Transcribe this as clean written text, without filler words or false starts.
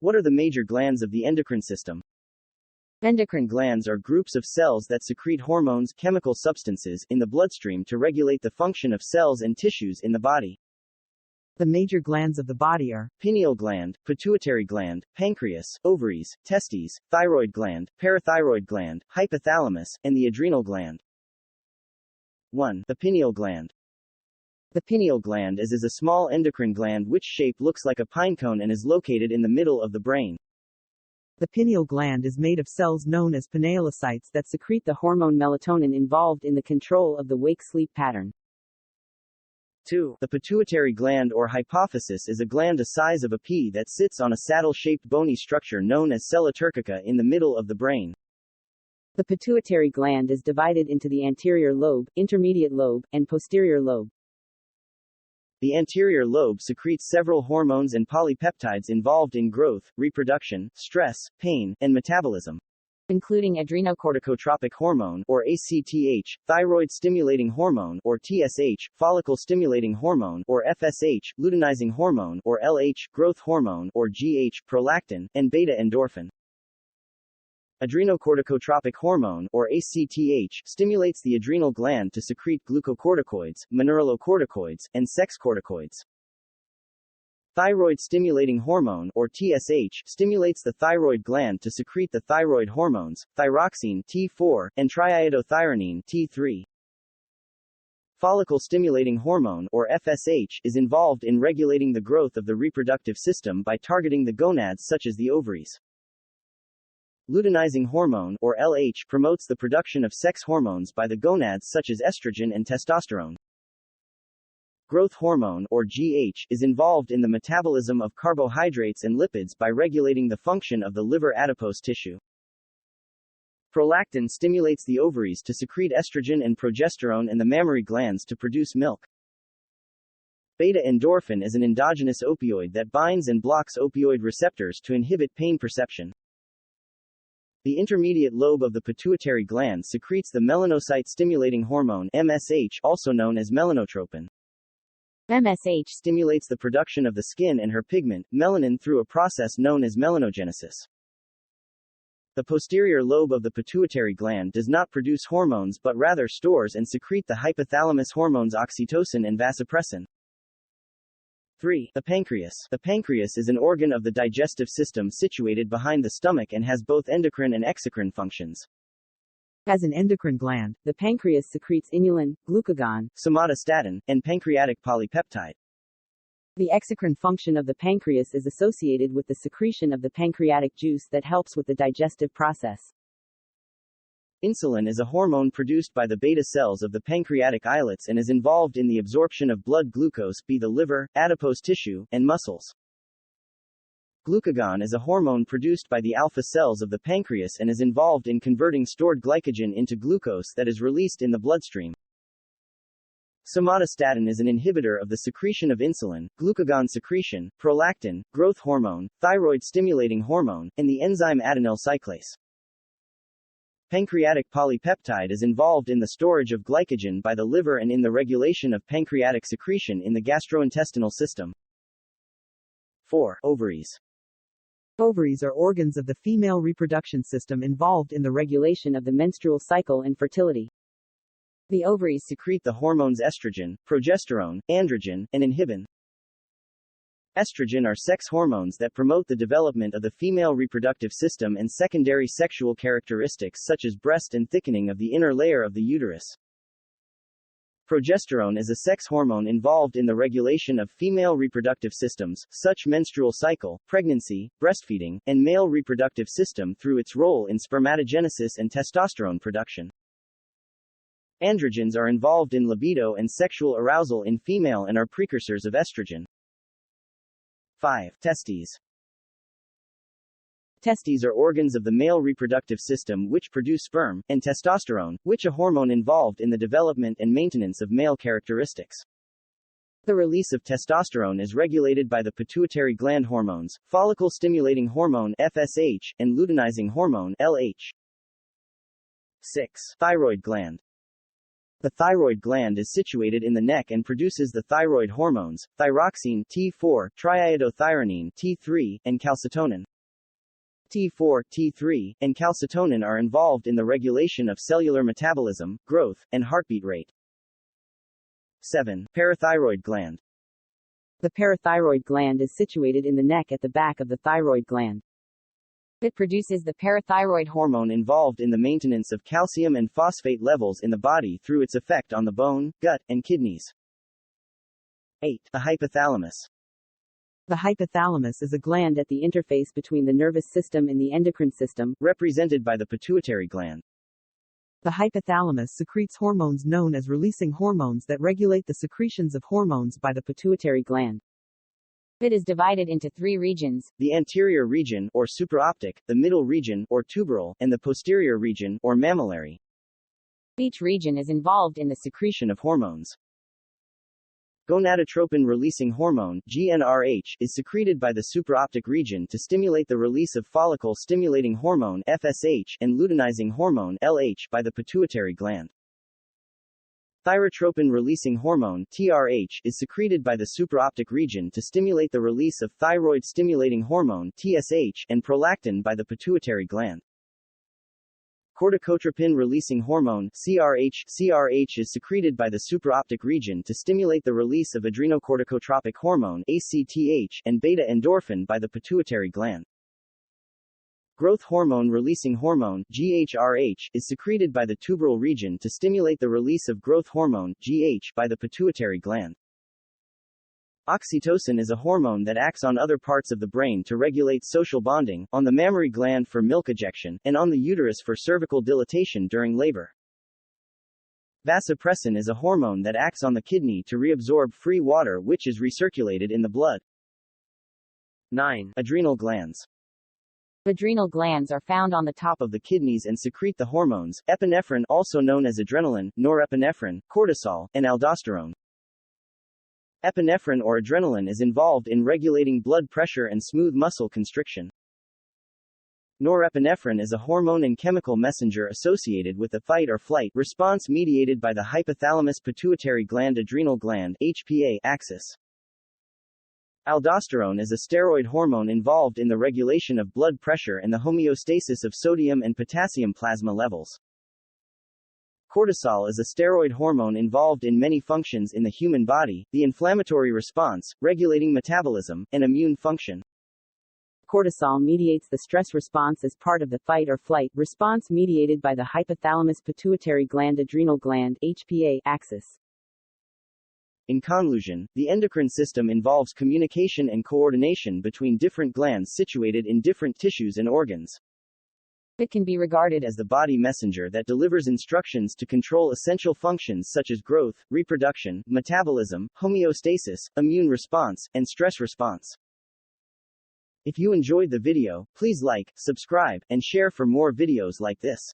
What are the major glands of the endocrine system? Endocrine glands are groups of cells that secrete hormones, chemical substances, in the bloodstream to regulate the function of cells and tissues in the body. The major glands of the body are pineal gland, pituitary gland, pancreas, ovaries, testes, thyroid gland, parathyroid gland, hypothalamus, and the adrenal gland. 1. The pineal gland. The pineal gland is a small endocrine gland which shape looks like a pinecone and is located in the middle of the brain. The pineal gland is made of cells known as pinealocytes that secrete the hormone melatonin involved in the control of the wake-sleep pattern. 2. The pituitary gland or hypophysis is a gland the size of a pea that sits on a saddle-shaped bony structure known as sella turcica in the middle of the brain. The pituitary gland is divided into the anterior lobe, intermediate lobe, and posterior lobe. The anterior lobe secretes several hormones and polypeptides involved in growth, reproduction, stress, pain, and metabolism, including adrenocorticotropic hormone or ACTH, thyroid-stimulating hormone or TSH, follicle-stimulating hormone or FSH, luteinizing hormone or LH, growth hormone or GH, prolactin, and beta-endorphin. Adrenocorticotropic hormone or ACTH stimulates the adrenal gland to secrete glucocorticoids, mineralocorticoids, and sexcorticoids. Thyroid-stimulating hormone or TSH stimulates the thyroid gland to secrete the thyroid hormones, thyroxine T4 and triiodothyronine T3. Follicle-stimulating hormone or FSH is involved in regulating the growth of the reproductive system by targeting the gonads such as the ovaries. Luteinizing hormone or LH promotes the production of sex hormones by the gonads such as estrogen and testosterone. Growth hormone or GH is involved in the metabolism of carbohydrates and lipids by regulating the function of the liver adipose tissue. Prolactin stimulates the ovaries to secrete estrogen and progesterone and the mammary glands to produce milk. Beta-endorphin is an endogenous opioid that binds and blocks opioid receptors to inhibit pain perception. The intermediate lobe of the pituitary gland secretes the melanocyte-stimulating hormone MSH, also known as melanotropin. MSH stimulates the production of the skin and her pigment, melanin, through a process known as melanogenesis. The posterior lobe of the pituitary gland does not produce hormones but rather stores and secrete the hypothalamus hormones oxytocin and vasopressin. 3. The pancreas. The pancreas is an organ of the digestive system situated behind the stomach and has both endocrine and exocrine functions. As an endocrine gland, the pancreas secretes inulin, glucagon, somatostatin, and pancreatic polypeptide. The exocrine function of the pancreas is associated with the secretion of the pancreatic juice that helps with the digestive process. Insulin is a hormone produced by the beta cells of the pancreatic islets and is involved in the absorption of blood glucose by the liver, adipose tissue, and muscles. Glucagon is a hormone produced by the alpha cells of the pancreas and is involved in converting stored glycogen into glucose that is released in the bloodstream. Somatostatin is an inhibitor of the secretion of insulin, glucagon secretion, prolactin, growth hormone, thyroid-stimulating hormone, and the enzyme adenyl cyclase. Pancreatic polypeptide is involved in the storage of glycogen by the liver and in the regulation of pancreatic secretion in the gastrointestinal system. 4. Ovaries. Ovaries are organs of the female reproduction system involved in the regulation of the menstrual cycle and fertility. The ovaries secrete the hormones estrogen, progesterone, androgen, and inhibin. Estrogen are sex hormones that promote the development of the female reproductive system and secondary sexual characteristics such as breast and thickening of the inner layer of the uterus. Progesterone is a sex hormone involved in the regulation of female reproductive systems, such menstrual cycle, pregnancy, breastfeeding, and male reproductive system through its role in spermatogenesis and testosterone production. Androgens are involved in libido and sexual arousal in female and are precursors of estrogen. 5. Testes. Testes are organs of the male reproductive system which produce sperm, and testosterone, which is a hormone involved in the development and maintenance of male characteristics. The release of testosterone is regulated by the pituitary gland hormones, follicle-stimulating hormone FSH, and luteinizing hormone LH. 6. Thyroid gland. The thyroid gland is situated in the neck and produces the thyroid hormones, thyroxine T4, triiodothyronine T3, and calcitonin. T4, T3, and calcitonin are involved in the regulation of cellular metabolism, growth, and heartbeat rate. 7. Parathyroid gland. The parathyroid gland is situated in the neck at the back of the thyroid gland. It produces the parathyroid hormone involved in the maintenance of calcium and phosphate levels in the body through its effect on the bone, gut, and kidneys. 8. The hypothalamus. The hypothalamus is a gland at the interface between the nervous system and the endocrine system, represented by the pituitary gland. The hypothalamus secretes hormones known as releasing hormones that regulate the secretions of hormones by the pituitary gland. It is divided into 3 regions: the anterior region, or supraoptic, the middle region, or tuberal, and the posterior region, or mammillary. Each region is involved in the secretion of hormones. Gonadotropin-releasing hormone, GnRH, is secreted by the supraoptic region to stimulate the release of follicle-stimulating hormone, FSH, and luteinizing hormone, LH, by the pituitary gland. Thyrotropin-releasing hormone, TRH, is secreted by the supraoptic region to stimulate the release of thyroid-stimulating hormone, TSH, and prolactin by the pituitary gland. Corticotropin-releasing hormone, CRH is secreted by the supraoptic region to stimulate the release of adrenocorticotropic hormone, ACTH, and beta-endorphin by the pituitary gland. Growth hormone-releasing hormone, GHRH, is secreted by the tuberal region to stimulate the release of growth hormone, GH, by the pituitary gland. Oxytocin is a hormone that acts on other parts of the brain to regulate social bonding, on the mammary gland for milk ejection, and on the uterus for cervical dilatation during labor. Vasopressin is a hormone that acts on the kidney to reabsorb free water which is recirculated in the blood. 9. Adrenal glands. Adrenal glands are found on the top of the kidneys and secrete the hormones, epinephrine, also known as adrenaline, norepinephrine, cortisol, and aldosterone. Epinephrine or adrenaline is involved in regulating blood pressure and smooth muscle constriction. Norepinephrine is a hormone and chemical messenger associated with the fight or flight response mediated by the hypothalamus pituitary gland adrenal gland HPA axis. Aldosterone is a steroid hormone involved in the regulation of blood pressure and the homeostasis of sodium and potassium plasma levels. Cortisol is a steroid hormone involved in many functions in the human body, the inflammatory response, regulating metabolism, and immune function. Cortisol mediates the stress response as part of the fight or flight response mediated by the hypothalamus pituitary gland adrenal gland HPA axis. In conclusion, the endocrine system involves communication and coordination between different glands situated in different tissues and organs. It can be regarded as the body messenger that delivers instructions to control essential functions such as growth, reproduction, metabolism, homeostasis, immune response, and stress response. If you enjoyed the video, please like, subscribe, and share for more videos like this.